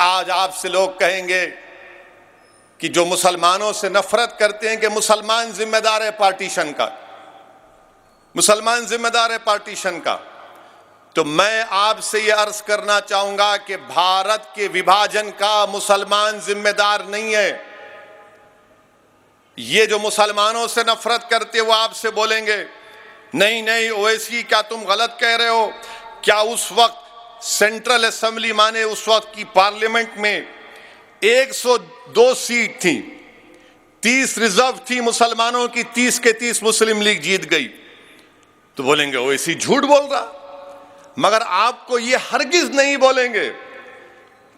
आज आपसे लोग कहेंगे कि जो मुसलमानों से नफरत करते हैं कि मुसलमान जिम्मेदार है पार्टीशन का, मुसलमान जिम्मेदार है पार्टीशन का, तो मैं आपसे यह अर्ज करना चाहूंगा कि भारत के विभाजन का मुसलमान जिम्मेदार नहीं है। ये जो मुसलमानों से नफरत करते वो आपसे बोलेंगे नहीं नहीं ओवैसी क्या तुम गलत कह रहे हो, क्या उस वक्त सेंट्रल असेंबली माने उस वक्त की पार्लियामेंट में 102 सीट थी, 30 रिजर्व थी मुसलमानों की, 30 के 30 मुस्लिम लीग जीत गई। तो बोलेंगे ओवैसी झूठ बोल रहा, मगर आपको ये हरगिज नहीं बोलेंगे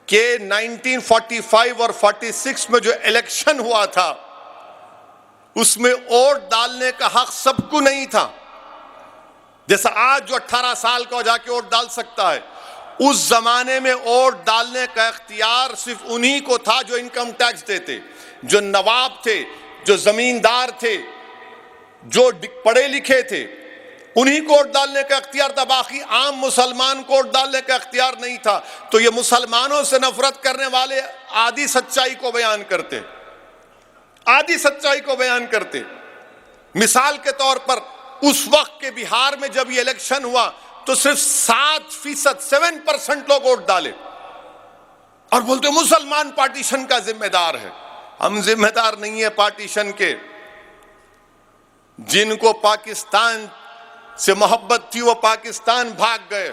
कि 1945 और 46 में जो इलेक्शन हुआ था उसमें वोट डालने का हक सबको नहीं था। जैसा आज जो 18 साल का जाके वोट डाल सकता है, उस जमाने में वोट डालने का इख्तियार सिर्फ उन्हीं को था जो इनकम टैक्स देते, जो नवाब थे, जो जमींदार थे, जो पढ़े लिखे थे, उन्हीं को वोट डालने का इख्तियार था। बाकी आम मुसलमान को वोट डालने का इख्तियार नहीं था। तो ये मुसलमानों से नफरत करने वाले आधी सच्चाई को बयान करते, आधी सच्चाई को बयान करते। मिसाल के तौर पर उस वक्त के बिहार में जब ये इलेक्शन हुआ तो सिर्फ 7% लोग वोट डाले और बोलते मुसलमान पार्टीशन का जिम्मेदार है। हम जिम्मेदार नहीं है पार्टीशन के। जिनको पाकिस्तान से मोहब्बत थी वो पाकिस्तान भाग गए,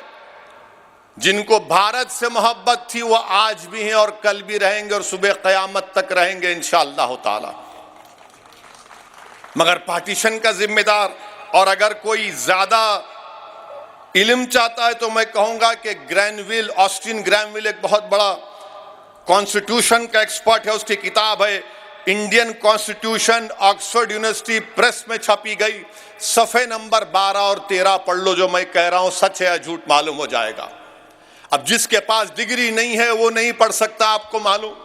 जिनको भारत से मोहब्बत थी वो आज भी हैं और कल भी रहेंगे और सुबह क़यामत तक रहेंगे इंशाअल्लाह ताला। मगर पार्टीशन का जिम्मेदार, और अगर कोई ज्यादा इल्म चाहता है तो मैं कहूंगा कि ग्रैनविल, ऑस्टिन ग्रैनविल एक बहुत बड़ा कॉन्स्टिट्यूशन का एक्सपर्ट है, उसकी किताब है Indian constitution, Oxford university press में छपी गई, सफ़े नंबर 12 और 13 पढ़ लो। जो मैं कह रहा हूं सच है या झूठ मालूम हो जाएगा। अब जिसके पास डिग्री नहीं है वो नहीं पढ़ सकता, आपको मालूम।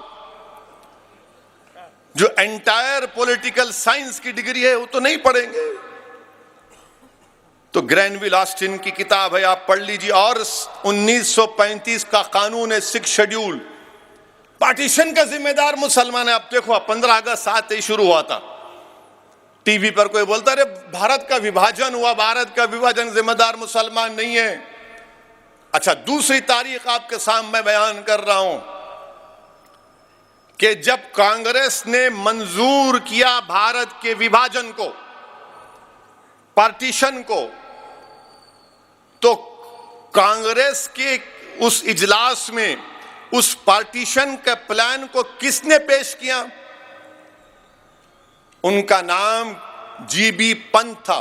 जो एंटायर पॉलिटिकल साइंस की डिग्री है वो तो नहीं पढ़ेंगे। तो ग्रैनविल ऑस्टिन की किताब है, आप पढ़ लीजिए। और 1935 का कानून है, 6 शेड्यूल, पार्टीशन का जिम्मेदार मुसलमान है। आप देखो 15 अगस्त 7 ही शुरू हुआ था, टीवी पर कोई बोलता अरे भारत का विभाजन हुआ, भारत का विभाजन जिम्मेदार मुसलमान नहीं है। अच्छा, दूसरी तारीख आपके सामने बयान कर रहा हूं कि जब कांग्रेस ने मंजूर किया भारत के विभाजन को, पार्टीशन को, तो कांग्रेस के उस इजलास में उस पार्टीशन के प्लान को किसने पेश किया? उनका नाम जीबी पंत था।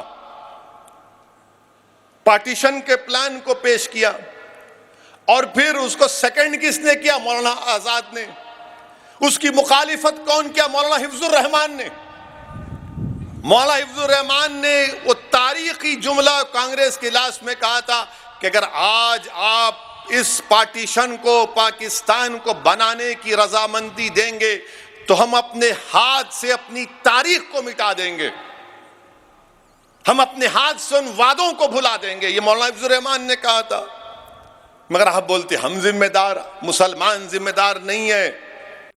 पार्टीशन के प्लान को पेश किया और फिर उसको सेकंड किसने किया? मौलाना आजाद ने। उसकी मुखालिफत कौन किया? मौलाना हिफ्जुर रहमान ने। मौलाना हिफ्जुर रहमान ने वो तारीखी जुमला कांग्रेस के इजलास में कहा था कि अगर आज आप इस पार्टीशन को, पाकिस्तान को बनाने की रजामंदी देंगे तो हम अपने हाथ से अपनी तारीख को मिटा देंगे, हम अपने हाथ से उन वादों को भुला देंगे। ये मौलाना हिफ्जुर रहमान ने कहा था। मगर आप बोलते हम जिम्मेदार, मुसलमान जिम्मेदार नहीं है।